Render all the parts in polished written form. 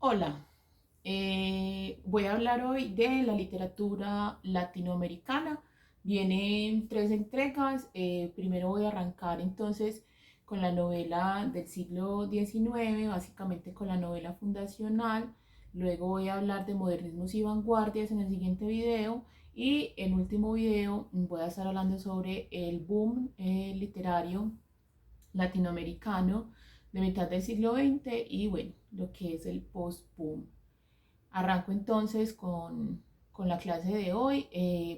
Hola, voy a hablar hoy de la literatura latinoamericana. Vienen tres entregas. Primero voy a arrancar entonces con la novela del siglo XIX, básicamente con la novela fundacional. Luego voy a hablar de modernismos y vanguardias en el siguiente video. Y en último video voy a estar hablando sobre el boom literario latinoamericano de mitad del siglo XX y bueno, lo que es el post-boom. Arranco entonces con la clase de hoy.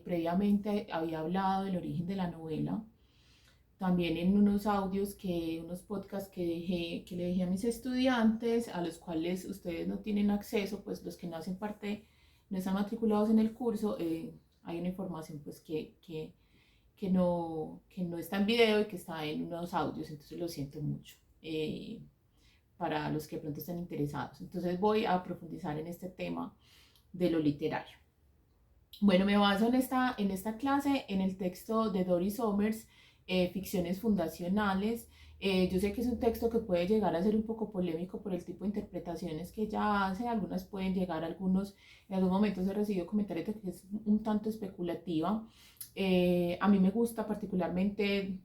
Previamente había hablado del origen de la novela, también en unos audios unos podcasts que le dejé a mis estudiantes, a los cuales ustedes no tienen acceso, pues los que no hacen parte, no están matriculados en el curso. Hay una información pues que no está en video y que está en unos audios, entonces lo siento mucho. Para los que de pronto estén interesados. Entonces voy a profundizar en este tema de lo literario. Bueno, me baso en esta clase en el texto de Doris Somers, Ficciones Fundacionales. Yo sé que es un texto que puede llegar a ser un poco polémico por el tipo de interpretaciones que ella hace. Algunas pueden llegar, algunos, en algún momento se recibió comentarios de que es un tanto especulativa. A mí me gusta particularmente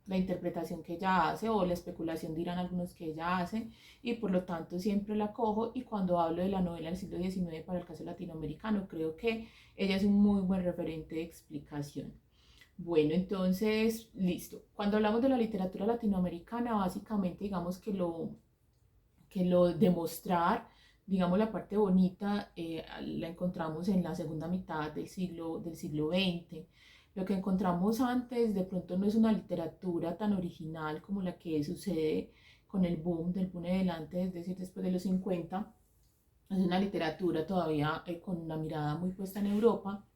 la interpretación que ella hace o la especulación dirán algunos que ella hace, y por lo tanto siempre la cojo. Y cuando hablo de la novela del siglo XIX para el caso latinoamericano, creo que ella es un muy buen referente de explicación. Bueno, entonces, listo. Cuando hablamos de la literatura latinoamericana, básicamente digamos que lo demostrar, digamos la parte bonita, la encontramos en la segunda mitad del siglo XX. Lo que encontramos antes de pronto no es una literatura tan original como la que sucede con el boom del Pune adelante, es decir, después de los 50. Es una literatura todavía con una mirada muy puesta en Europa.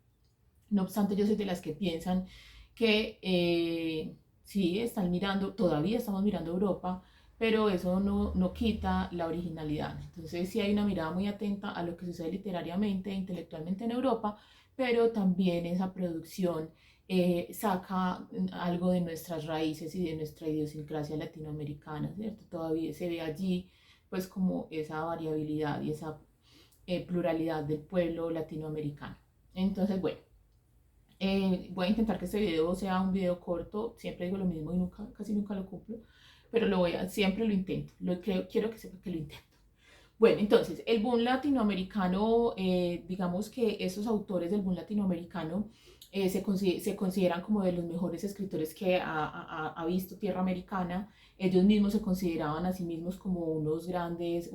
No obstante, yo soy de las que piensan que sí, están mirando, todavía estamos mirando Europa, pero eso no quita la originalidad. Entonces sí hay una mirada muy atenta a lo que sucede literariamente e intelectualmente en Europa, pero también esa producción saca algo de nuestras raíces y de nuestra idiosincrasia latinoamericana, ¿cierto? Todavía se ve allí pues como esa variabilidad y esa pluralidad del pueblo latinoamericano. Entonces, bueno, voy a intentar que este video sea un video corto. Siempre digo lo mismo y nunca, casi nunca lo cumplo, pero siempre lo intento. Quiero que sepa que lo intento. Bueno, entonces, el boom latinoamericano, digamos que esos autores del boom latinoamericano se consideran como de los mejores escritores que ha visto tierra americana. Ellos mismos se consideraban a sí mismos como unos grandes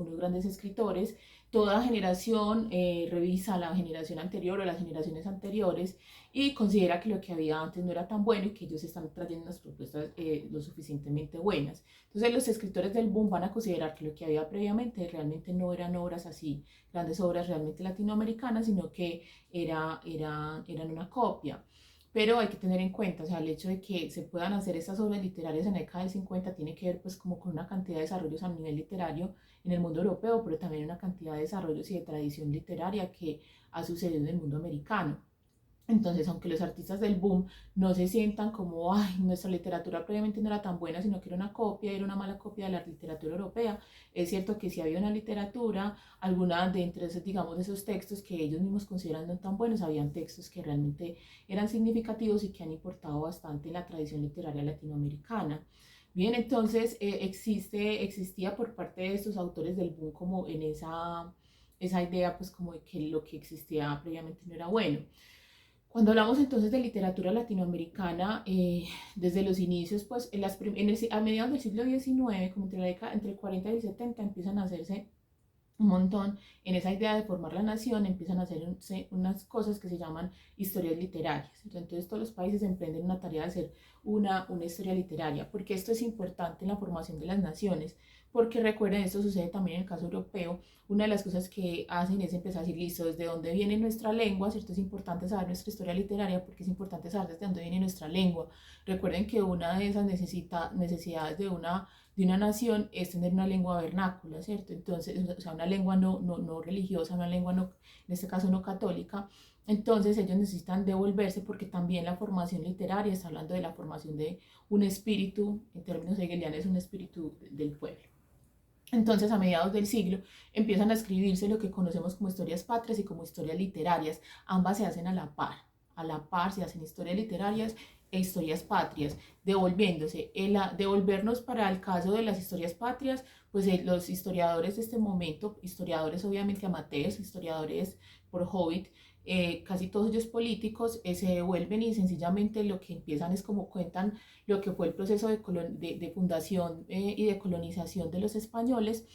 escritores. Toda generación revisa la generación anterior o las generaciones anteriores y considera que lo que había antes no era tan bueno y que ellos están trayendo unas propuestas lo suficientemente buenas. Entonces los escritores del boom van a considerar que lo que había previamente realmente no eran obras así, grandes obras realmente latinoamericanas, sino que eran una copia. Pero hay que tener en cuenta, o sea, el hecho de que se puedan hacer estas obras literarias en la década del 50 tiene que ver pues como con una cantidad de desarrollos a nivel literario en el mundo europeo, pero también una cantidad de desarrollos y de tradición literaria que ha sucedido en el mundo americano. Entonces, aunque los artistas del boom no se sientan como, ay, nuestra literatura previamente no era tan buena, sino que era una copia, era una mala copia de la literatura europea, es cierto que si había una literatura, alguna de entre esos, digamos, de esos textos que ellos mismos consideran no tan buenos, habían textos que realmente eran significativos y que han importado bastante en la tradición literaria latinoamericana. Bien, entonces existía por parte de estos autores del boom como en esa idea, pues como de que lo que existía previamente no era bueno. Cuando hablamos entonces de literatura latinoamericana, desde los inicios, pues a mediados del siglo XIX, como entre el 40 y el 70, empiezan a hacerse un montón en esa idea de formar la nación. Empiezan a hacer unas cosas que se llaman historias literarias. Entonces todos los países emprenden una tarea de hacer una historia literaria, porque esto es importante en la formación de las naciones, porque recuerden, esto sucede también en el caso europeo. Una de las cosas que hacen es empezar a decir, listo, desde dónde viene nuestra lengua, ¿cierto? Es importante saber nuestra historia literaria porque es importante saber desde dónde viene nuestra lengua. Recuerden que una de esas necesidades de una nación es tener una lengua vernácula, ¿cierto? Entonces, o sea, una lengua no religiosa, una lengua no, en este caso no católica. Entonces ellos necesitan devolverse porque también la formación literaria está hablando de la formación de un espíritu, en términos hegelianos, un espíritu del pueblo. Entonces, a mediados del siglo, empiezan a escribirse lo que conocemos como historias patrias y como historias literarias. Ambas se hacen a la par se hacen historias literarias e historias patrias, devolviéndose. Devolvernos para el caso de las historias patrias, pues los historiadores de este momento, historiadores obviamente amateurs, historiadores por Hobbit, casi todos ellos políticos, se devuelven y sencillamente lo que empiezan es como cuentan lo que fue el proceso de fundación y de colonización de los españoles.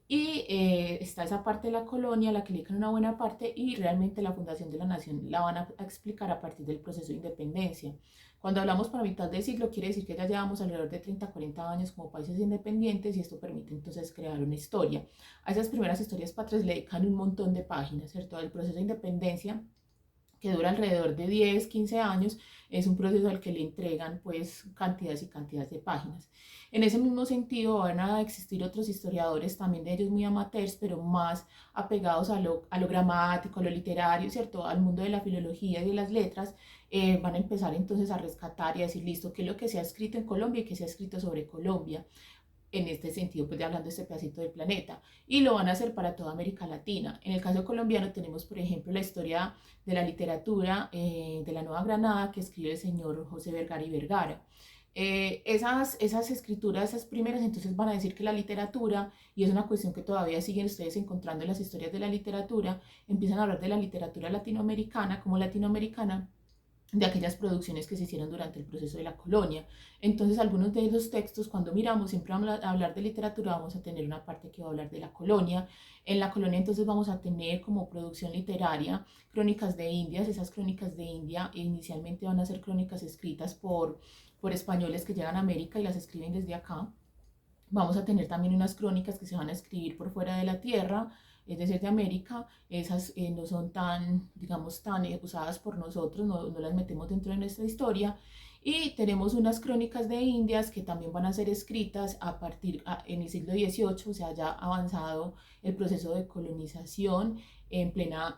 Y está esa parte de la colonia, la que le dedican una buena parte, y realmente la fundación de la nación la van a explicar a partir del proceso de independencia. Cuando hablamos para mitad del siglo, quiere decir que ya llevamos alrededor de 30, 40 años como países independientes, y esto permite entonces crear una historia. A esas primeras historias patrias le dedican un montón de páginas, ¿cierto? El proceso de independencia, que dura alrededor de 10, 15 años, es un proceso al que le entregan pues cantidades y cantidades de páginas. En ese mismo sentido van a existir otros historiadores, también de ellos muy amateurs, pero más apegados a lo gramático, a lo literario, ¿cierto? Al mundo de la filología y de las letras. Van a empezar entonces a rescatar y a decir, listo, qué es lo que se ha escrito en Colombia y qué se ha escrito sobre Colombia en este sentido, pues de hablando de este pedacito del planeta, y lo van a hacer para toda América Latina. En el caso colombiano tenemos, por ejemplo, la historia de la literatura de la Nueva Granada, que escribe el señor José Vergara y Vergara. Esas escrituras, esas primeras, entonces van a decir que la literatura, y es una cuestión que todavía siguen ustedes encontrando en las historias de la literatura, empiezan a hablar de la literatura latinoamericana como latinoamericana, de aquellas producciones que se hicieron durante el proceso de la colonia. Entonces, algunos de esos textos, cuando miramos, siempre vamos a hablar de literatura, vamos a tener una parte que va a hablar de la colonia. En la colonia, entonces, vamos a tener como producción literaria crónicas de Indias. Esas crónicas de India inicialmente van a ser crónicas escritas por españoles que llegan a América y las escriben desde acá. Vamos a tener también unas crónicas que se van a escribir por fuera de la tierra, es decir, de América. Esas no son tan, digamos, tan usadas por nosotros, no las metemos dentro de nuestra historia. Y tenemos unas crónicas de Indias que también van a ser escritas en el siglo XVIII, o sea, ya avanzado el proceso de colonización en plena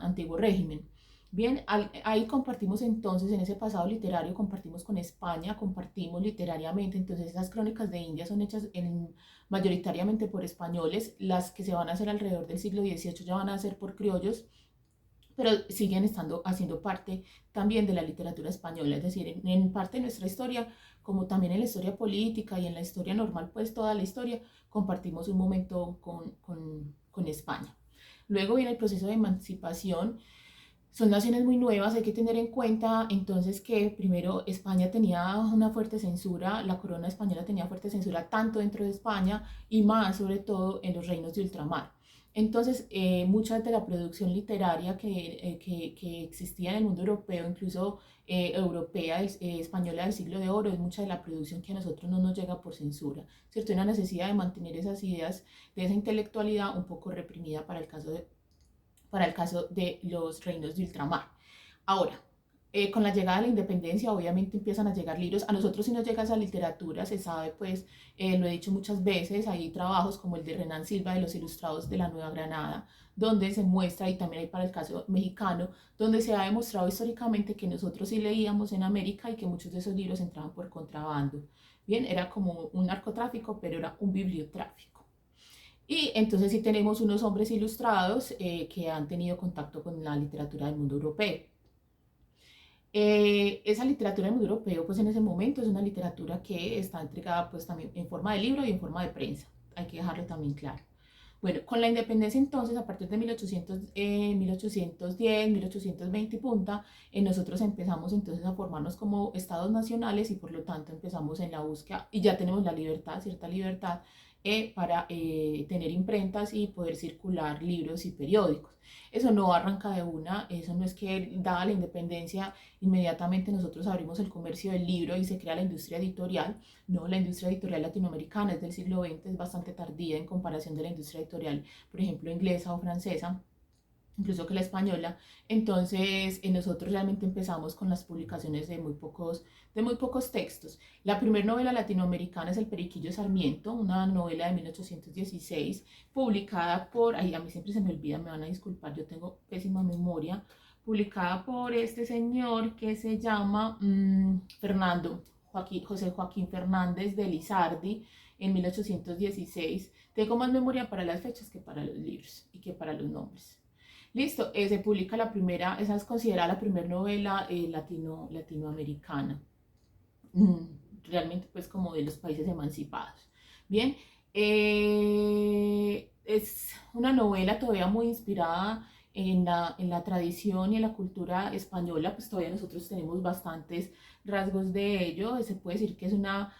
antiguo régimen. Bien, ahí compartimos entonces, en ese pasado literario, compartimos con España, compartimos literariamente. Entonces esas crónicas de India son hechas mayoritariamente por españoles. Las que se van a hacer alrededor del siglo XVIII ya van a ser por criollos, pero siguen haciendo parte también de la literatura española, es decir, en parte de nuestra historia, como también en la historia política y en la historia normal, pues toda la historia, compartimos un momento con España. Luego viene el proceso de emancipación. Son naciones muy nuevas, hay que tener en cuenta entonces que primero España tenía una fuerte censura, la corona española tenía fuerte censura tanto dentro de España y más sobre todo en los reinos de ultramar. Entonces, mucha de la producción literaria que existía en el mundo europeo, incluso europea, española del siglo de oro, es mucha de la producción que a nosotros no nos llega por censura, ¿cierto? Hay una necesidad de mantener esas ideas, de esa intelectualidad un poco reprimida para el caso de los reinos de ultramar. Ahora, con la llegada de la independencia, obviamente empiezan a llegar libros. A nosotros si nos llega esa literatura, se sabe, pues, lo he dicho muchas veces, hay trabajos como el de Renan Silva de los Ilustrados de la Nueva Granada, donde se muestra, y también hay para el caso mexicano, donde se ha demostrado históricamente que nosotros sí leíamos en América y que muchos de esos libros entraban por contrabando. Bien, era como un narcotráfico, pero era un bibliotráfico. Y entonces sí tenemos unos hombres ilustrados que han tenido contacto con la literatura del mundo europeo. Esa literatura del mundo europeo, pues en ese momento es una literatura que está entregada pues también en forma de libro y en forma de prensa. Hay que dejarlo también claro. Bueno, con la independencia entonces, a partir de 1810, 1820 y punta, nosotros empezamos entonces a formarnos como estados nacionales y por lo tanto empezamos en la búsqueda y ya tenemos la libertad, cierta libertad, para tener imprentas y poder circular libros y periódicos. Eso no arranca de una, eso no es que dada la independencia inmediatamente nosotros abrimos el comercio del libro y se crea la industria editorial. No, la industria editorial latinoamericana es del siglo XX, es bastante tardía en comparación de la industria editorial, por ejemplo, inglesa o francesa, incluso que la española. Entonces, nosotros realmente empezamos con las publicaciones de muy pocos textos. La primera novela latinoamericana es El Periquillo Sarmiento, una novela de 1816, publicada por, ay, a mí siempre se me olvida, me van a disculpar, yo tengo pésima memoria, publicada por este señor que se llama José Joaquín Fernández de Lizardi. en 1816. Tengo más memoria para las fechas que para los libros y que para los nombres. Listo, se publica la primera, esa es considerada la primera novela latinoamericana, mm, realmente pues como de los países emancipados. Bien, es una novela todavía muy inspirada en la tradición y en la cultura española, pues todavía nosotros tenemos bastantes rasgos de ello. Se puede decir que es una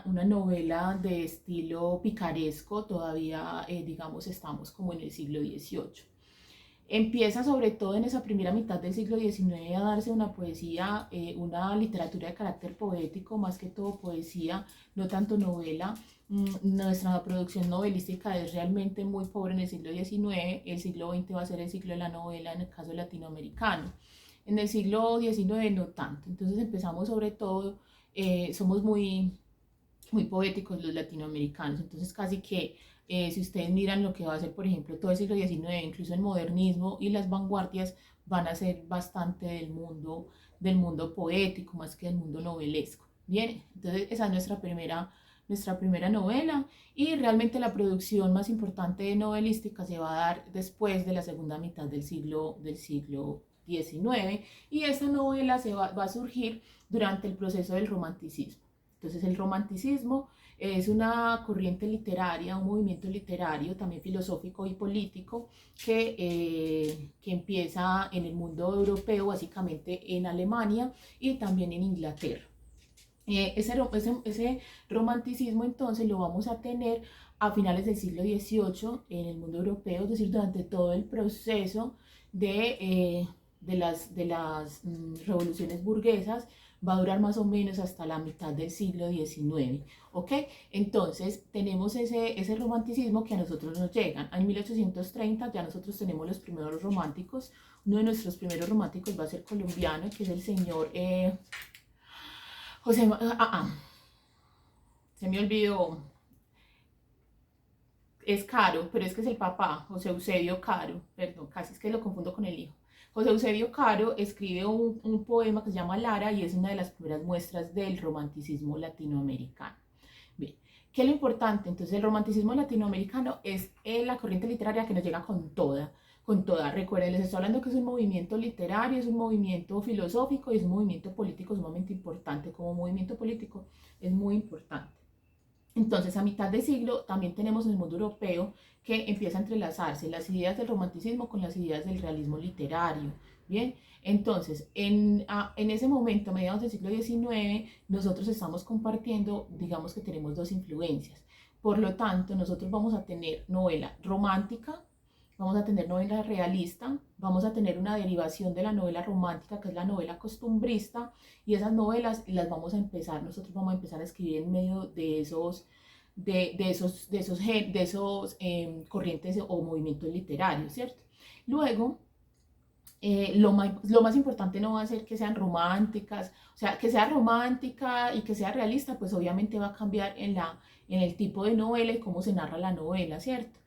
novela de estilo picaresco, todavía digamos estamos como en el siglo XVIII. Empieza sobre todo en esa primera mitad del siglo XIX a darse una poesía, una literatura de carácter poético, más que todo poesía, no tanto novela. Nuestra producción novelística es realmente muy pobre en el siglo XIX, el siglo XX va a ser el siglo de la novela en el caso latinoamericano. En el siglo XIX no tanto, entonces empezamos sobre todo, somos muy poéticos los latinoamericanos, entonces casi que si ustedes miran lo que va a ser, por ejemplo, todo el siglo XIX, incluso el modernismo y las vanguardias, van a ser bastante del mundo poético más que del mundo novelesco. Bien, entonces esa es nuestra primera novela y realmente la producción más importante novelística se va a dar después de la segunda mitad del siglo XIX y esta novela va a surgir durante el proceso del romanticismo. Entonces el romanticismo es una corriente literaria, un movimiento literario, también filosófico y político, que empieza en el mundo europeo, básicamente en Alemania y también en Inglaterra. Ese romanticismo entonces lo vamos a tener a finales del siglo XVIII en el mundo europeo, es decir, durante todo el proceso de las revoluciones burguesas, va a durar más o menos hasta la mitad del siglo XIX, ¿ok? Entonces tenemos ese romanticismo que a nosotros nos llega. En 1830 ya nosotros tenemos los primeros románticos. Uno de nuestros primeros románticos va a ser colombiano, que es el señor José, se me olvidó, es Caro, pero es que es el papá, José Eusebio Caro, perdón, casi es que lo confundo con el hijo. José Eusebio Caro escribe un poema que se llama Lara y es una de las primeras muestras del romanticismo latinoamericano. Bien, ¿qué es lo importante? Entonces el romanticismo latinoamericano es la corriente literaria que nos llega con toda. Recuerden, les estoy hablando que es un movimiento literario, es un movimiento filosófico y es un movimiento político sumamente importante. Como movimiento político es muy importante. Entonces, a mitad de siglo también tenemos en el mundo europeo que empieza a entrelazarse las ideas del romanticismo con las ideas del realismo literario. Bien, entonces, en ese momento, a mediados del siglo XIX, nosotros estamos compartiendo, digamos que tenemos dos influencias. Por lo tanto, nosotros vamos a tener novela romántica, vamos a tener novela realista, vamos a tener una derivación de la novela romántica, que es la novela costumbrista, y esas novelas las vamos a empezar, nosotros vamos a empezar a escribir en medio de esos corrientes o movimientos literarios, ¿cierto? Luego, lo más importante no va a ser que sean románticas, o sea, que sea romántica y que sea realista, pues obviamente va a cambiar en el tipo de novela y cómo se narra la novela, ¿cierto?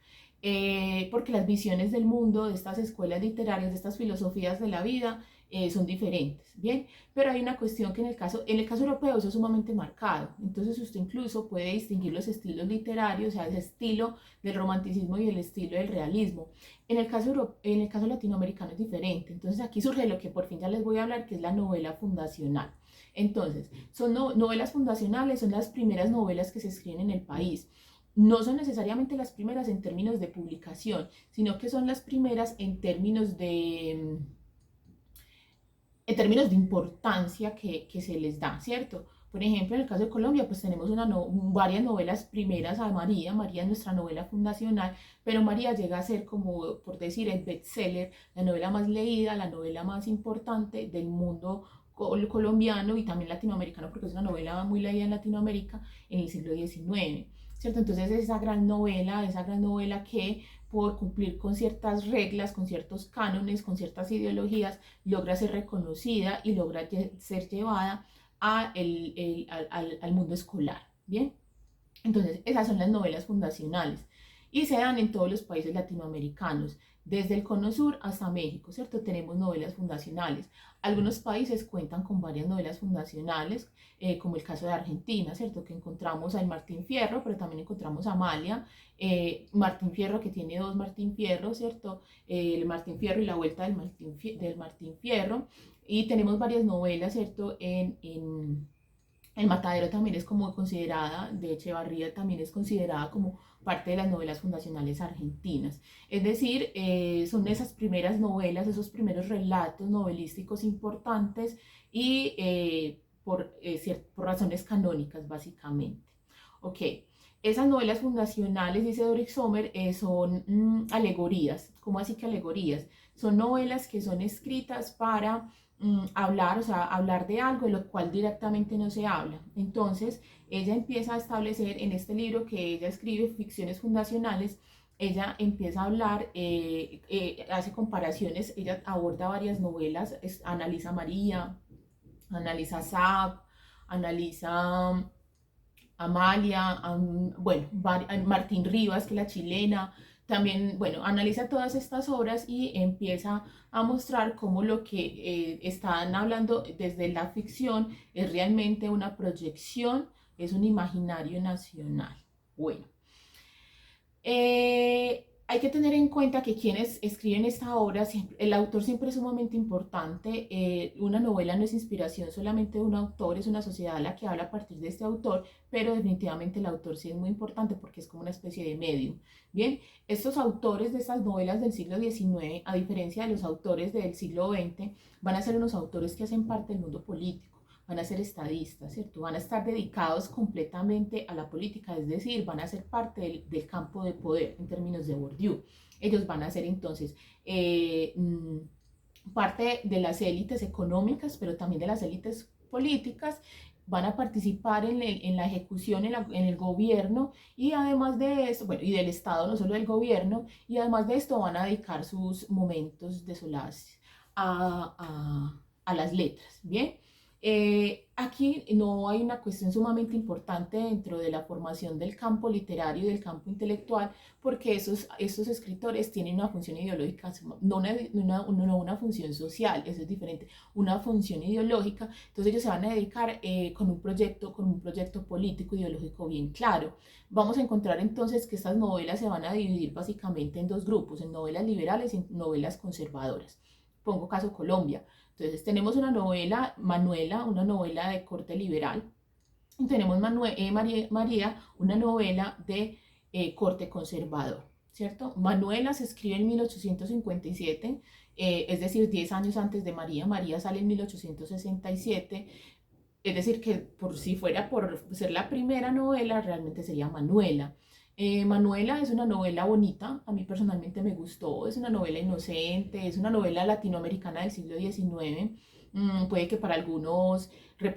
Porque las visiones del mundo, de estas escuelas literarias, de estas filosofías de la vida, son diferentes, ¿bien? Pero hay una cuestión que en el caso europeo eso es sumamente marcado, entonces usted incluso puede distinguir los estilos literarios, o sea, ese estilo del romanticismo y el estilo del realismo. En el caso latinoamericano es diferente, entonces aquí surge lo que por fin ya les voy a hablar, que es la novela fundacional. Entonces, son novelas fundacionales, son las primeras novelas que se escriben en el país. No son necesariamente las primeras en términos de publicación, sino que son las primeras en términos de importancia que se les da, ¿cierto? Por ejemplo, en el caso de Colombia, pues tenemos varias novelas primeras a María. María es nuestra novela fundacional, pero María llega a ser, como por decir, el bestseller, la novela más leída, la novela más importante del mundo colombiano y también latinoamericano, porque es una novela muy leída en Latinoamérica en el siglo XIX. ¿Cierto? Entonces esa gran novela que por cumplir con ciertas reglas, con ciertos cánones, con ciertas ideologías, logra ser reconocida y logra ser llevada al mundo escolar, ¿bien? Entonces esas son las novelas fundacionales. y se dan en todos los países latinoamericanos, desde el Cono Sur hasta México, ¿cierto? Tenemos novelas fundacionales. Algunos países cuentan con varias novelas fundacionales, como el caso de Argentina, ¿cierto? Que encontramos al Martín Fierro, pero también encontramos a Amalia, Martín Fierro que tiene dos Martín Fierro, ¿cierto? El Martín Fierro y la vuelta del Martín Fierro. Y tenemos varias novelas, ¿cierto? El Matadero también es como considerada, de Echevarría también es considerada como parte de las novelas fundacionales argentinas. Es decir, son esas primeras novelas, esos primeros relatos novelísticos importantes y por razones canónicas, básicamente. Ok, esas novelas fundacionales, dice Doric Sommer, son alegorías. ¿Cómo así que alegorías? Son novelas que son escritas para hablar, o sea, hablar de algo de lo cual directamente no se habla. Entonces, ella empieza a establecer en este libro que ella escribe, Ficciones Fundacionales, ella empieza a hablar, hace comparaciones, ella aborda varias novelas, analiza María, analiza Zap, analiza Amalia, bueno, Martín Rivas, que es la chilena, también, bueno, analiza todas estas obras y empieza a mostrar cómo lo que están hablando desde la ficción es realmente una proyección, es un imaginario nacional. Bueno, hay que tener en cuenta que quienes escriben esta obra, el autor siempre es sumamente importante. Una novela no es inspiración solamente de un autor, es una sociedad la que habla a partir de este autor, pero definitivamente el autor sí es muy importante porque es como una especie de medium. Bien, estos autores de estas novelas del siglo XIX, a diferencia de los autores del siglo XX, van a ser unos autores que hacen parte del mundo político, van a ser estadistas, ¿cierto? Van a estar dedicados completamente a la política, es decir, van a ser parte del campo de poder en términos de Bourdieu. Ellos van a ser entonces parte de las élites económicas, pero también de las élites políticas, van a participar en la ejecución, en el gobierno y además de esto, bueno, y del Estado, no solo del gobierno, y además de esto van a dedicar sus momentos de solaz a las letras, ¿bien? Aquí no hay una cuestión sumamente importante dentro de la formación del campo literario y del campo intelectual, porque esos escritores tienen una función ideológica, no una función social, eso es diferente, una función ideológica. Entonces ellos se van a dedicar con un proyecto político ideológico bien claro. Vamos a encontrar entonces que estas novelas se van a dividir básicamente en dos grupos, en novelas liberales y en novelas conservadoras. Pongo caso Colombia. Entonces tenemos una novela, Manuela, una novela de corte liberal, y tenemos María, una novela de corte conservador, ¿cierto? Manuela se escribe en 1857, es decir, 10 años antes de María. María sale en 1867, es decir, que por si fuera por ser la primera novela, realmente sería Manuela. Manuela es una novela bonita, a mí personalmente me gustó, es una novela inocente, es una novela latinoamericana del siglo XIX. Puede que para algunos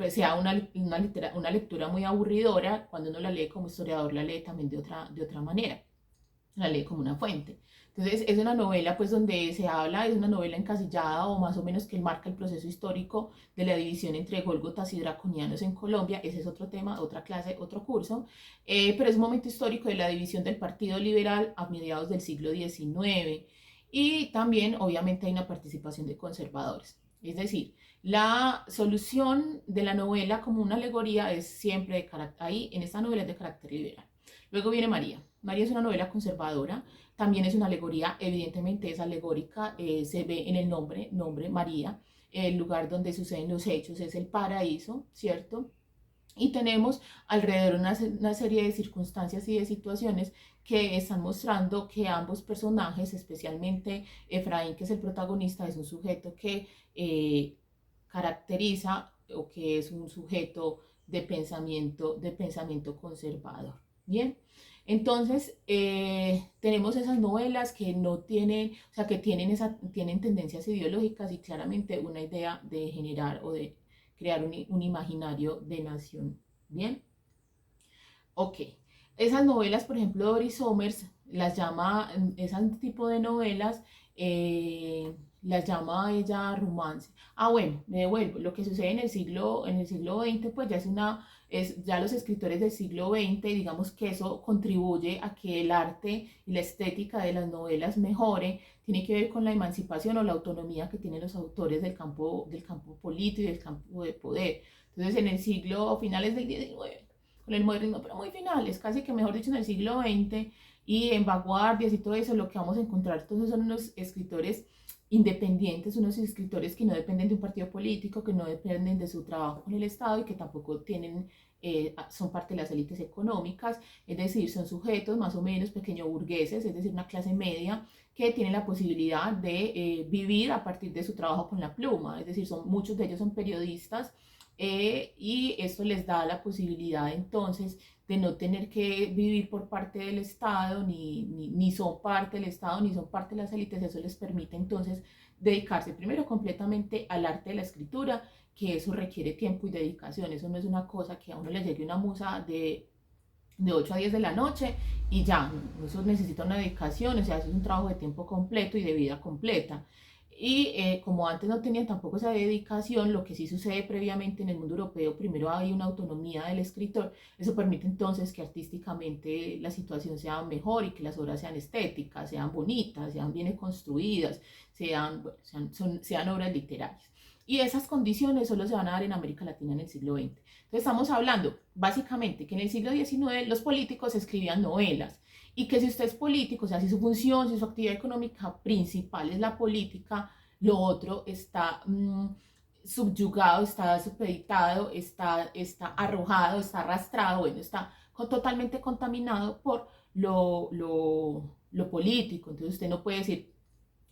sea una lectura muy aburridora, cuando uno la lee como historiador la lee también de otra manera, la lee como una fuente. Entonces es una novela pues donde se habla, es una novela encasillada o más o menos que marca el proceso histórico de la división entre gólgotas y draconianos en Colombia. Ese es otro tema, otra clase, otro curso, pero es un momento histórico de la división del Partido Liberal a mediados del siglo XIX y también obviamente hay una participación de conservadores. Es decir, la solución de la novela como una alegoría es siempre de carácter, ahí en esta novela es de carácter liberal. Luego viene María. María es una novela conservadora, también es una alegoría, evidentemente es alegórica, se ve en el nombre María, el lugar donde suceden los hechos es el paraíso, ¿cierto? Y tenemos alrededor una serie de circunstancias y de situaciones que están mostrando que ambos personajes, especialmente Efraín, que es el protagonista, es un sujeto que caracteriza o que es un sujeto de pensamiento conservador. Bien, entonces tenemos esas novelas que no tienen, o sea, que tienen tendencias ideológicas y claramente una idea de generar o de crear un imaginario de nación. Bien, ok. Esas novelas, por ejemplo, Doris Somers, las llama, ese tipo de novelas, las llama ella romance. Ah, bueno, me devuelvo. Lo que sucede en el siglo XX, pues ya es ya los escritores del siglo XX, digamos que eso contribuye a que el arte y la estética de las novelas mejore, tiene que ver con la emancipación o la autonomía que tienen los autores del campo político y del campo de poder. Entonces, en el siglo, finales del XIX, con el modernismo, pero muy finales, casi que mejor dicho en el siglo XX y en vanguardias y todo eso, lo que vamos a encontrar entonces son unos escritores independientes, unos escritores que no dependen de un partido político, que no dependen de su trabajo con el Estado y que tampoco tienen, son parte de las élites económicas, es decir, son sujetos más o menos pequeño burgueses, es decir, una clase media que tienen la posibilidad de vivir a partir de su trabajo con la pluma, es decir, muchos de ellos son periodistas y esto les da la posibilidad entonces de no tener que vivir por parte del Estado, ni son parte del Estado, ni son parte de las élites. Eso les permite entonces dedicarse primero completamente al arte de la escritura, que eso requiere tiempo y dedicación. Eso no es una cosa que a uno le llegue una musa de 8 a 10 de la noche y ya, eso necesita una dedicación, o sea, eso es un trabajo de tiempo completo y de vida completa. Y como antes no tenían tampoco esa dedicación, lo que sí sucede previamente en el mundo europeo, primero hay una autonomía del escritor, eso permite entonces que artísticamente la situación sea mejor y que las obras sean estéticas, sean bonitas, sean bien construidas, bueno, sean obras literarias. Y esas condiciones solo se van a dar en América Latina en el siglo XX. Entonces estamos hablando básicamente que en el siglo XIX los políticos escribían novelas y que si usted es político, o sea, si su función, si su actividad económica principal es la política, lo otro está subyugado, está supeditado, está arrojado, está arrastrado, bueno, está totalmente contaminado por lo político. Entonces usted no puede decir,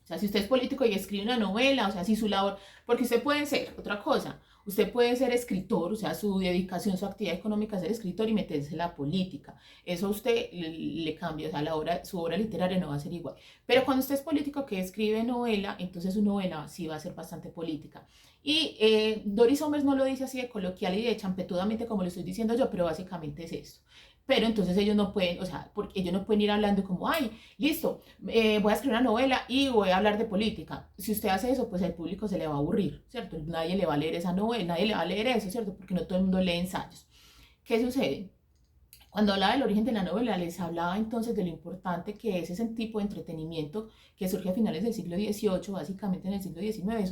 o sea, si usted es político y escribe una novela, o sea, si su labor, porque usted puede ser otra cosa, usted puede ser escritor, o sea, su dedicación, su actividad económica es ser escritor y meterse en la política. Eso a usted le cambia, o sea, su obra literaria no va a ser igual. Pero cuando usted es político que escribe novela, entonces su novela sí va a ser bastante política. Y Doris Somers no lo dice así de coloquial y de champetudamente como lo estoy diciendo yo, pero básicamente es eso. Pero entonces ellos no pueden, o sea, porque ellos no pueden ir hablando como, ay, listo, voy a escribir una novela y voy a hablar de política. Si usted hace eso, pues al público se le va a aburrir, ¿cierto? Nadie le va a leer esa novela, nadie le va a leer eso, ¿cierto? Porque no todo el mundo lee ensayos. ¿Qué sucede? Cuando hablaba del origen de la novela, les hablaba entonces de lo importante que es ese tipo de entretenimiento que surge a finales del siglo XVIII, básicamente en el siglo XIX,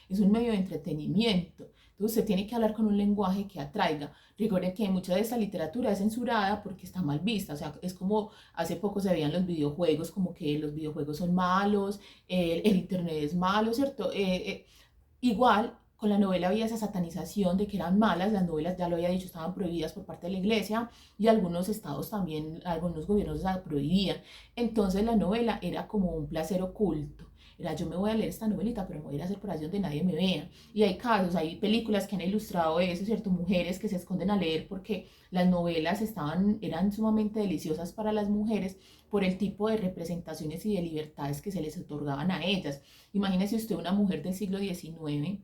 es un medio de entretenimiento. Entonces usted tiene que hablar con un lenguaje que atraiga. Recuerden que mucha de esta literatura es censurada porque está mal vista, o sea, es como hace poco se veían los videojuegos, como que los videojuegos son malos, el internet es malo, ¿cierto? Igual con la novela había esa satanización de que eran malas, las novelas, ya lo había dicho, estaban prohibidas por parte de la iglesia y algunos estados también, algunos gobiernos las prohibían. Entonces la novela era como un placer oculto. Era yo me voy a leer esta novelita, pero me voy a ir a hacer por ahí donde nadie me vea. Y hay casos, hay películas que han ilustrado eso, ¿cierto? Mujeres que se esconden a leer porque las novelas eran sumamente deliciosas para las mujeres por el tipo de representaciones y de libertades que se les otorgaban a ellas. Imagínese usted una mujer del siglo XIX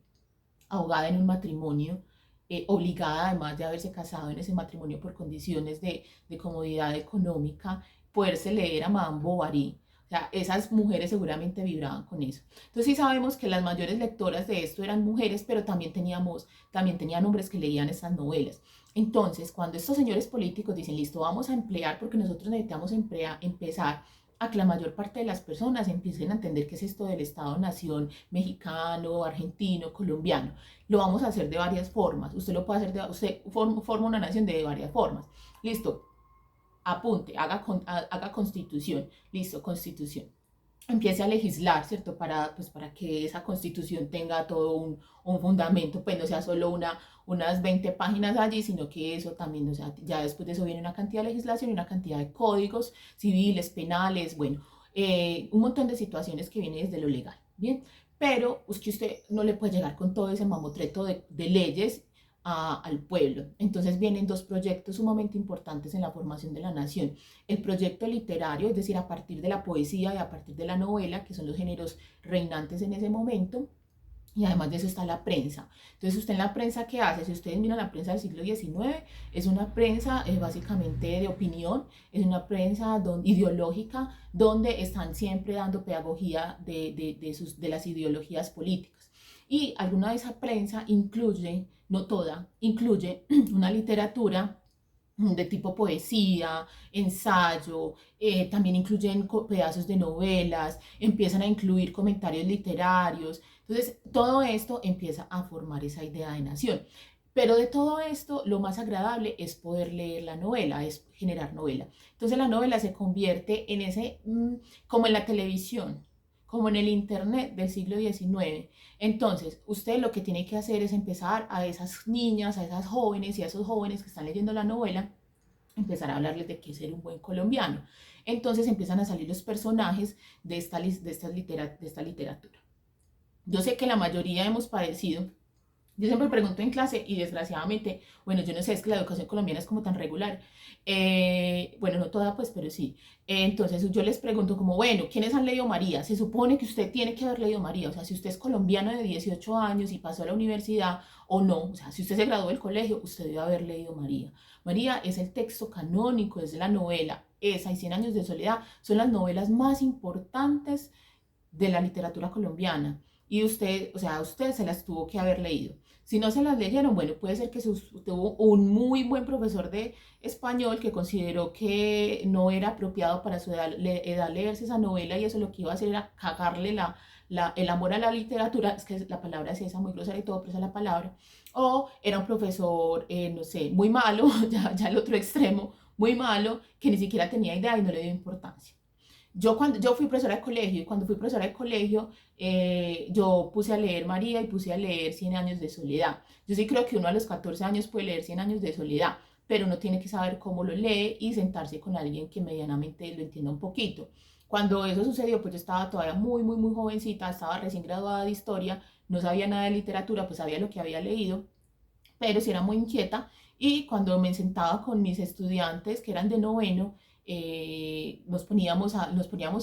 ahogada en un matrimonio, obligada además de haberse casado en ese matrimonio por condiciones de comodidad económica, poderse leer a Madame Bovary. O sea, esas mujeres seguramente vibraban con eso. Entonces sí sabemos que las mayores lectoras de esto eran mujeres, pero también tenían hombres que leían estas novelas. Entonces, cuando estos señores políticos dicen, listo, vamos a emplear, porque nosotros necesitamos empezar a que la mayor parte de las personas empiecen a entender qué es esto del Estado-Nación mexicano, argentino, colombiano. Lo vamos a hacer de varias formas. Usted lo puede hacer, usted forma una nación de varias formas. Listo, apunte, haga constitución. Listo, constitución. Empiece a legislar, ¿cierto? Pues, para que esa constitución tenga todo un fundamento, pues no sea solo unas 20 páginas allí, sino que eso también, o sea, ya después de eso viene una cantidad de legislación y una cantidad de códigos civiles, penales, bueno, un montón de situaciones que viene desde lo legal, ¿bien? Pero es que usted no le puede llegar con todo ese mamotreto de leyes al pueblo. Entonces vienen dos proyectos sumamente importantes en la formación de la nación. El proyecto literario, es decir, a partir de la poesía y a partir de la novela, que son los géneros reinantes en ese momento, Y además de eso está la prensa. Entonces, usted en la prensa, ¿qué hace? Si ustedes miran la prensa del siglo XIX, es una prensa básicamente de opinión, es una prensa ideológica, donde están siempre dando pedagogía de las ideologías políticas. Y alguna de esa prensa incluye, no toda, incluye una literatura de tipo poesía, ensayo, también incluyen pedazos de novelas, empiezan a incluir comentarios literarios. Entonces, todo esto empieza a formar esa idea de nación. Pero de todo esto, lo más agradable es poder leer la novela, es generar novela. Entonces, la novela se convierte en ese, como en la televisión, como en el internet del siglo XIX. Entonces, usted lo que tiene que hacer es empezar a esas niñas, a esas jóvenes y a esos jóvenes que están leyendo la novela, empezar a hablarles de qué es ser un buen colombiano. Entonces empiezan a salir los personajes de esta literatura. Yo sé que la mayoría hemos padecido. Yo siempre pregunto en clase y desgraciadamente, bueno, yo no sé, es que la educación colombiana es como tan regular. Bueno, no toda, pues, pero sí. Entonces yo les pregunto como, bueno, ¿quiénes han leído María? Se supone que usted tiene que haber leído María. O sea, si usted es colombiano de 18 años y pasó a la universidad o no, o sea, si usted se graduó del colegio, usted debe haber leído María. María es el texto canónico, es la novela. Esa y Cien años de soledad son las novelas más importantes de la literatura colombiana. Y usted, o sea, usted se las tuvo que haber leído. Si no se las leyeron, bueno, puede ser que tuvo un muy buen profesor de español que consideró que no era apropiado para su edad leerse esa novela, y eso lo que iba a hacer era cagarle el amor a la literatura. Es que la palabra es esa, muy grosera y todo, pero esa es la palabra. O era un profesor, no sé, muy malo, ya el otro extremo, muy malo, que ni siquiera tenía idea y no le dio importancia. Yo fui profesora de colegio, y cuando fui profesora de colegio, yo puse a leer María y puse a leer Cien años de soledad. Yo sí creo que uno a los 14 años puede leer Cien años de soledad, pero uno tiene que saber cómo lo lee y sentarse con alguien que medianamente lo entienda un poquito. Cuando eso sucedió, pues yo estaba todavía muy jovencita, estaba recién graduada de historia, no sabía nada de literatura, pues sabía lo que había leído, pero sí era muy inquieta. Y cuando me sentaba con mis estudiantes que eran de noveno, nos poníamos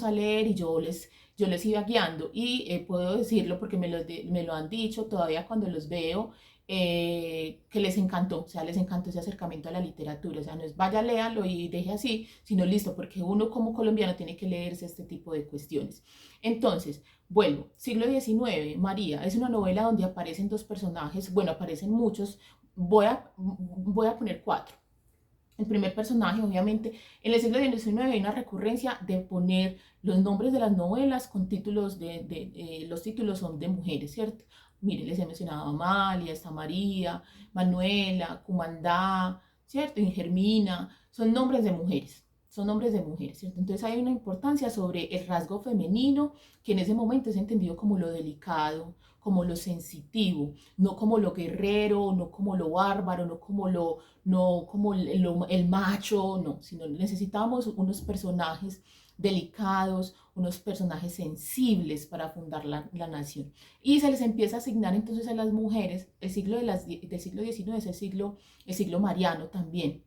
a leer y yo les iba guiando. Y puedo decirlo porque me lo han dicho todavía cuando los veo, que les encantó, o sea, les encantó ese acercamiento a la literatura. O sea, no es vaya, léalo y deje así, sino listo, porque uno como colombiano tiene que leerse este tipo de cuestiones. Entonces, vuelvo, siglo XIX, María, es una novela donde aparecen dos personajes, bueno, aparecen muchos, voy a poner cuatro. El primer personaje, obviamente, en el siglo XIX hay una recurrencia de poner los nombres de las novelas con títulos los títulos son de mujeres, ¿cierto? Miren, les he mencionado a Amalia, está María, Manuela, Cumandá, ¿cierto? Ingermina, son nombres de mujeres, ¿cierto? Entonces hay una importancia sobre el rasgo femenino, que en ese momento es entendido como lo delicado, como lo sensitivo, no como lo guerrero, no como lo bárbaro, no como el macho, no, sino necesitábamos unos personajes delicados, unos personajes sensibles para fundar la nación. Y se les empieza a asignar entonces a las mujeres, del siglo XIX es el siglo mariano también.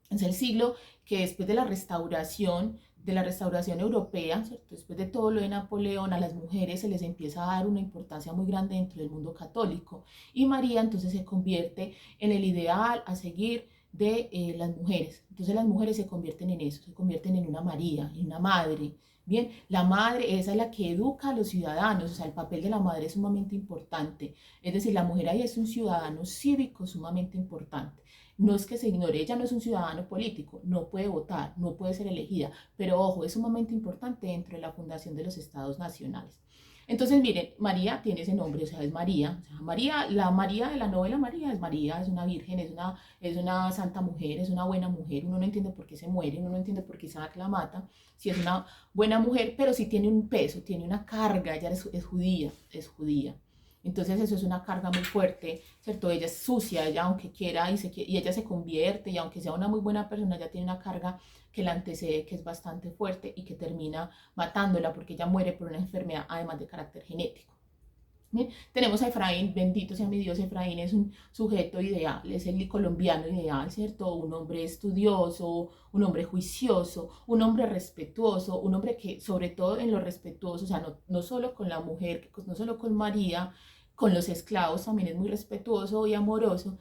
Es el siglo que después de la restauración europea, ¿cierto? Después de todo lo de Napoleón, a las mujeres se les empieza a dar una importancia muy grande dentro del mundo católico. Y María entonces se convierte en el ideal a seguir de las mujeres. Entonces las mujeres se convierten en eso, se convierten en una María, en una madre. Bien, la madre, esa es la que educa a los ciudadanos, o sea, el papel de la madre es sumamente importante. Es decir, la mujer ahí es un ciudadano cívico sumamente importante. No es que se ignore, ella no es un ciudadano político, no puede votar, no puede ser elegida, pero ojo, es sumamente importante dentro de la fundación de los estados nacionales. Entonces, miren, María tiene ese nombre, o sea, es María. O sea, María, la María de la novela María, es una virgen, es una santa mujer, es una buena mujer. Uno no entiende por qué se muere, uno no entiende por qué Isaac la mata, si es una buena mujer, pero sí tiene un peso, tiene una carga, ella es judía, es judía. Entonces eso es una carga muy fuerte, ¿cierto? Ella es sucia, ella aunque quiera y ella se convierte, y aunque sea una muy buena persona, ella tiene una carga que la antecede, que es bastante fuerte y que termina matándola porque ella muere por una enfermedad, además de carácter genético. Bien, tenemos a Efraín, bendito sea mi Dios. Efraín es un sujeto ideal, es el colombiano ideal, ¿cierto? Un hombre estudioso, un hombre juicioso, un hombre respetuoso, un hombre que sobre todo en lo respetuoso, o sea, no solo con la mujer, no solo con María, Con los esclavos también es muy respetuoso y amoroso,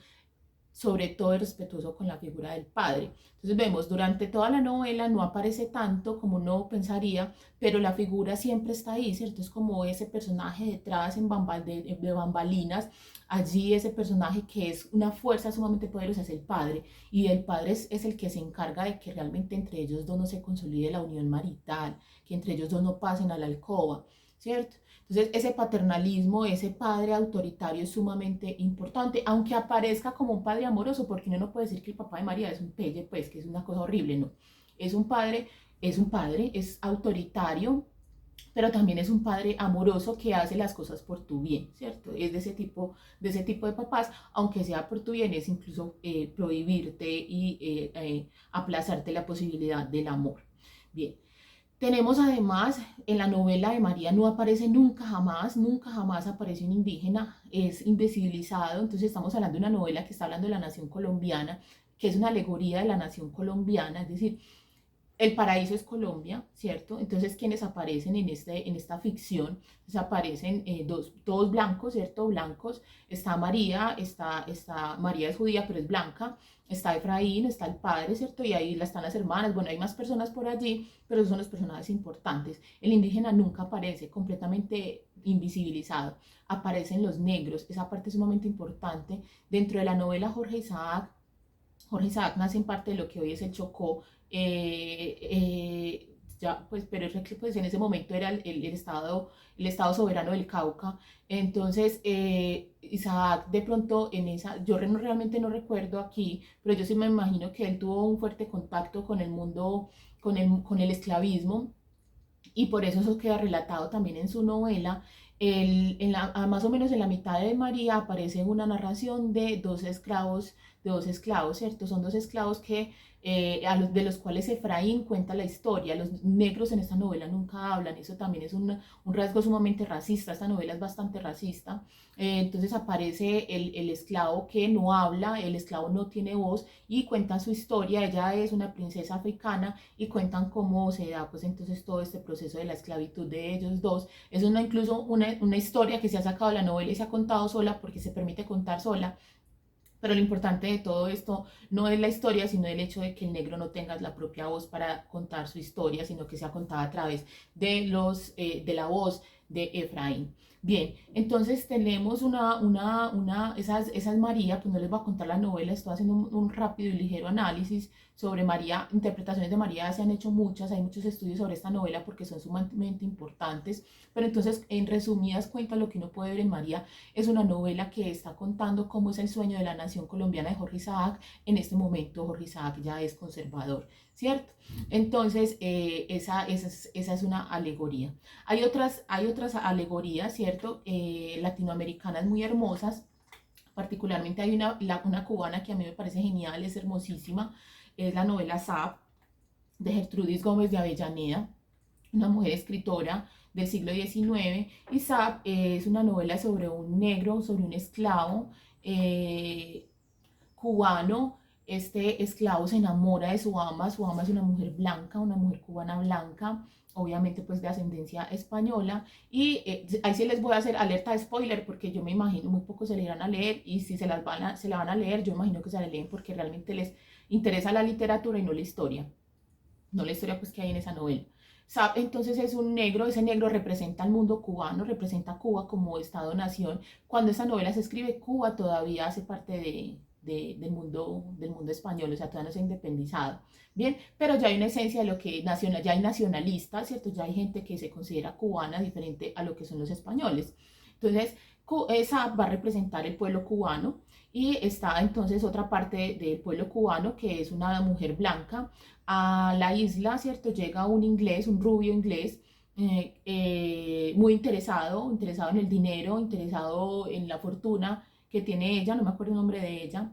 sobre todo es respetuoso con la figura del padre. Entonces vemos, durante toda la novela no aparece tanto como uno pensaría, pero la figura siempre está ahí, ¿cierto? Es como ese personaje detrás de bambalinas, allí ese personaje que es una fuerza sumamente poderosa es el padre, y el padre es el que se encarga de que realmente entre ellos dos no se consolide la unión marital, que entre ellos dos no pasen a la alcoba, ¿cierto? Entonces, ese paternalismo, ese padre autoritario es sumamente importante, aunque aparezca como un padre amoroso, porque uno no puede decir que el papá de María es un pelle, pues, que es una cosa horrible, no. Es un padre, es autoritario, pero también es un padre amoroso que hace las cosas por tu bien, ¿cierto? Es de ese tipo de papás, aunque sea por tu bien, es incluso prohibirte y aplazarte la posibilidad del amor. Bien. Tenemos además, en la novela de María no aparece nunca jamás aparece un indígena, es invisibilizado, entonces estamos hablando de una novela que está hablando de la nación colombiana, que es una alegoría de la nación colombiana, es decir, el paraíso es Colombia, ¿cierto? Entonces, ¿quiénes aparecen en esta ficción? Pues aparecen todos blancos, ¿cierto? Blancos. Está María, María es judía, pero es blanca. Está Efraín, está el padre, ¿cierto? Y ahí están las hermanas. Bueno, hay más personas por allí, pero son los personajes importantes. El indígena nunca aparece, completamente invisibilizado. Aparecen los negros. Esa parte es sumamente importante. Dentro de la novela Jorge Isaac nace en parte de lo que hoy es el Chocó, ya, pues, pero pues, en ese momento era el estado soberano del Cauca. Entonces, Isaac de pronto yo realmente no recuerdo aquí, pero yo sí me imagino que él tuvo un fuerte contacto con el mundo, con el esclavismo, y por eso queda relatado también en su novela. Más o menos en la mitad de María aparece una narración de dos esclavos, ¿cierto? Son dos esclavos de los cuales Efraín cuenta la historia. Los negros en esta novela nunca hablan, eso también es un rasgo sumamente racista, esta novela es bastante racista. Entonces aparece el esclavo que no habla, el esclavo no tiene voz, y cuentan su historia. Ella es una princesa africana y cuentan cómo se da pues entonces todo este proceso de la esclavitud de ellos dos. Es incluso una historia que se ha sacado de la novela y se ha contado sola porque se permite contar sola. Pero lo importante de todo esto no es la historia, sino el hecho de que el negro no tenga la propia voz para contar su historia, sino que sea contada a través de la voz de Efraín. Bien, entonces tenemos esa es María, pues no les voy a contar la novela, estoy haciendo un rápido y ligero análisis sobre María. Interpretaciones de María se han hecho muchas, hay muchos estudios sobre esta novela porque son sumamente importantes, pero entonces en resumidas cuentas lo que uno puede ver en María es una novela que está contando cómo es el sueño de la nación colombiana de Jorge Isaac. En este momento Jorge Isaac ya es conservador, ¿cierto? Entonces, esa es una alegoría. Hay otras alegorías, ¿cierto? Latinoamericanas muy hermosas. Particularmente hay una cubana que a mí me parece genial, es hermosísima. Es la novela Zap de Gertrudis Gómez de Avellaneda, una mujer escritora del siglo XIX. Y Zap es una novela sobre un negro, sobre un esclavo cubano. Este esclavo se enamora de su ama es una mujer blanca, una mujer cubana blanca, obviamente pues de ascendencia española, y ahí sí les voy a hacer alerta de spoiler porque yo me imagino muy pocos se le irán a leer, y si se la van a leer, yo imagino que se la leen porque realmente les interesa la literatura y no la historia, no la historia pues que hay en esa novela. Entonces es un negro, ese negro representa al mundo cubano, representa a Cuba como Estado-nación. Cuando esa novela se escribe, Cuba todavía hace parte del mundo español, o sea, todavía no se ha independizado. Bien, pero ya hay una esencia de lo que ya hay nacionalistas, ¿cierto? Ya hay gente que se considera cubana diferente a lo que son los españoles. Entonces, esa va a representar el pueblo cubano, y está entonces otra parte del pueblo cubano que es una mujer blanca. A la isla, ¿cierto? Llega un inglés, un rubio inglés, muy interesado en el dinero, interesado en la fortuna que tiene ella, no me acuerdo el nombre de ella.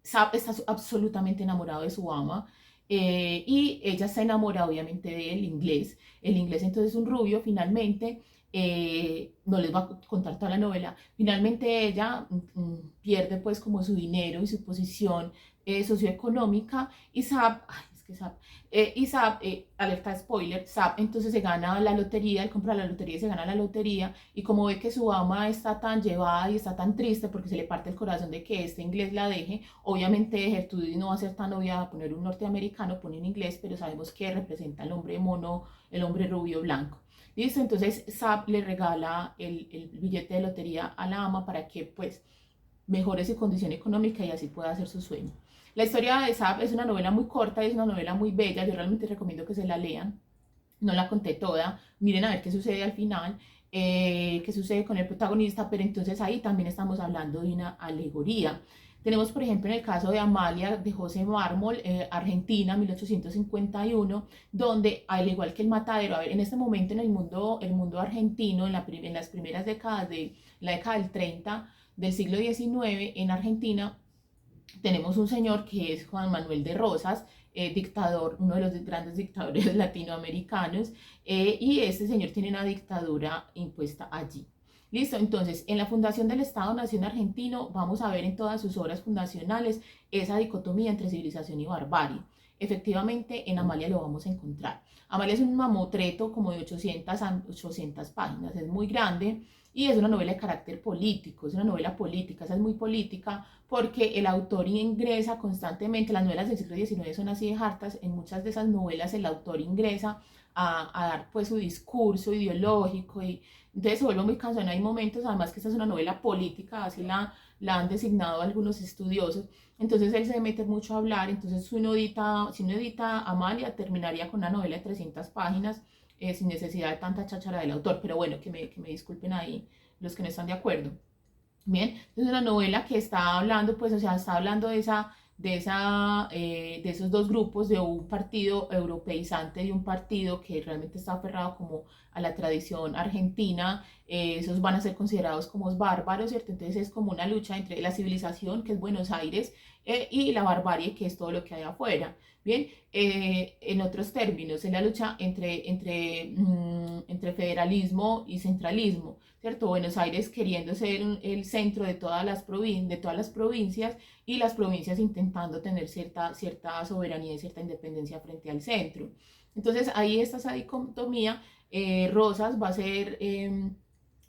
Zap está absolutamente enamorado de su ama, y ella está enamorada obviamente del inglés. El inglés entonces es un rubio, finalmente, no les voy a contar toda la novela, finalmente ella pierde pues como su dinero y su posición socioeconómica, y Zap, ay, que SAP. Y SAP, alerta spoiler, SAP entonces se gana la lotería, él compra la lotería y se gana la lotería, y como ve que su ama está tan llevada y está tan triste porque se le parte el corazón de que este inglés la deje, obviamente Gertrudis no va a ser tan obvia a poner un norteamericano, pone un inglés, pero sabemos que representa el hombre mono, el hombre rubio blanco. ¿Listo? Entonces SAP le regala el billete de lotería a la ama para que pues mejore su condición económica y así pueda hacer su sueño. La historia de SAP es una novela muy corta, es una novela muy bella, yo realmente recomiendo que se la lean, no la conté toda, miren a ver qué sucede al final, qué sucede con el protagonista, pero entonces ahí también estamos hablando de una alegoría. Tenemos, por ejemplo, en el caso de Amalia de José Mármol, Argentina, 1851, donde, al igual que el matadero, a ver, en este momento en el mundo argentino, en las primeras décadas de la década del 30 del siglo XIX, en Argentina, tenemos un señor que es Juan Manuel de Rosas, dictador, uno de los grandes dictadores latinoamericanos, y este señor tiene una dictadura impuesta allí. Listo, entonces en la fundación del Estado-Nación argentino vamos a ver en todas sus obras fundacionales esa dicotomía entre civilización y barbarie. Efectivamente, en Amalia lo vamos a encontrar. Amalia es un mamotreto como de 800 páginas, es muy grande y es una novela de carácter político, es una novela política, esa es muy política porque el autor ingresa constantemente, las novelas del siglo XIX son así de hartas, en muchas de esas novelas el autor ingresa a dar pues su discurso ideológico y entonces se vuelve muy cansón. Hay momentos, además que esta es una novela política, así la han designado algunos estudiosos, entonces él se mete mucho a hablar, entonces si uno edita Amalia terminaría con una novela de 300 páginas, sin necesidad de tanta cháchara del autor, pero bueno, que me disculpen ahí los que no están de acuerdo. Bien, es una novela que está hablando, pues, o sea, está hablando de esos dos grupos, de un partido europeizante y un partido que realmente está aferrado como a la tradición argentina, esos van a ser considerados como bárbaros, ¿cierto? Entonces es como una lucha entre la civilización, que es Buenos Aires, y la barbarie, que es todo lo que hay afuera. Bien, en otros términos, es la lucha entre federalismo y centralismo, ¿cierto? Buenos Aires queriendo ser el centro de todas las provincias y las provincias intentando tener cierta soberanía y cierta independencia frente al centro. Entonces ahí está esa dicotomía. Rosas va a ser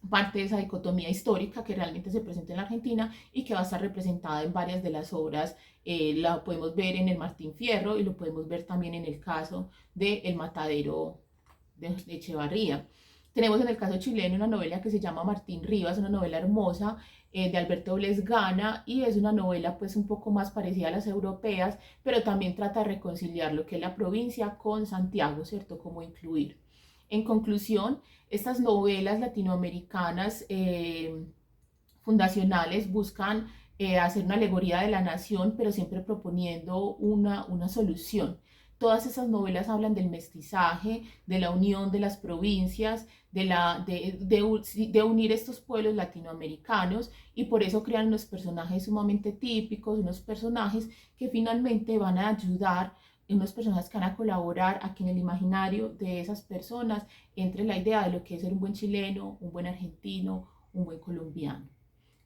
parte de esa dicotomía histórica que realmente se presenta en la Argentina y que va a estar representada en varias de las obras. La podemos ver en el Martín Fierro y lo podemos ver también en el caso de El Matadero de Echevarría. Tenemos en el caso chileno una novela que se llama Martín Rivas, una novela hermosa de Alberto Blesgana, y es una novela pues un poco más parecida a las europeas, pero también trata de reconciliar lo que es la provincia con Santiago, ¿cierto? Como incluir. En conclusión, estas novelas latinoamericanas fundacionales buscan hacer una alegoría de la nación, pero siempre proponiendo una solución. Todas esas novelas hablan del mestizaje, de la unión de las provincias, de unir estos pueblos latinoamericanos, y por eso crean unos personajes sumamente típicos, unos personajes que finalmente van a ayudar, unos personajes que van a colaborar a que en el imaginario de esas personas entre la idea de lo que es ser un buen chileno, un buen argentino, un buen colombiano.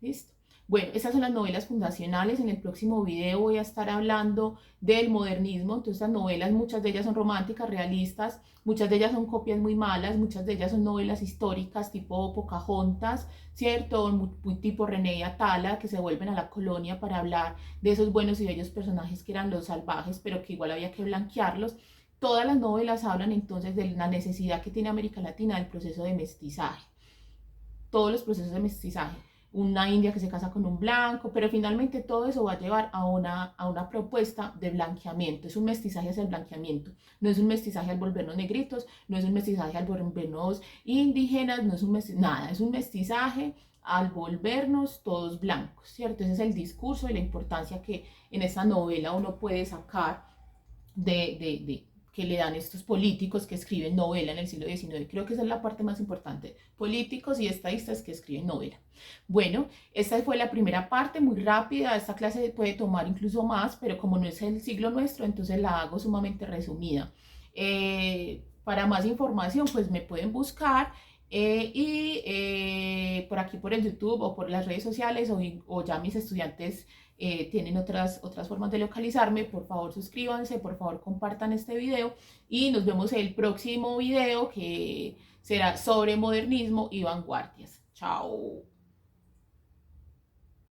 ¿Listo? Bueno, estas son las novelas fundacionales. En el próximo video voy a estar hablando del modernismo. Entonces, estas novelas, muchas de ellas son románticas, realistas, muchas de ellas son copias muy malas, muchas de ellas son novelas históricas tipo Pocahontas, ¿cierto? Muy tipo René y Atala, que se vuelven a la colonia para hablar de esos buenos y bellos personajes que eran los salvajes, pero que igual había que blanquearlos. Todas las novelas hablan entonces de la necesidad que tiene América Latina del proceso de mestizaje. Todos los procesos de mestizaje, una india que se casa con un blanco, pero finalmente todo eso va a llevar a una propuesta de blanqueamiento. Es un mestizaje hacia el blanqueamiento, no es un mestizaje al volvernos negritos, no es un mestizaje al volvernos indígenas, no es un mestizaje, nada, es un mestizaje al volvernos todos blancos, ¿cierto? Ese es el discurso y la importancia que en esta novela uno puede sacar que le dan estos políticos que escriben novela en el siglo XIX. Creo que esa es la parte más importante, políticos y estadistas que escriben novela. Bueno, esta fue la primera parte, muy rápida. Esta clase puede tomar incluso más, pero como no es el siglo nuestro, entonces la hago sumamente resumida. Para más información, pues me pueden buscar por aquí por el YouTube o por las redes sociales o ya mis estudiantes tienen otras formas de localizarme, por favor suscríbanse, por favor compartan este video y nos vemos en el próximo video que será sobre modernismo y vanguardias. Chao.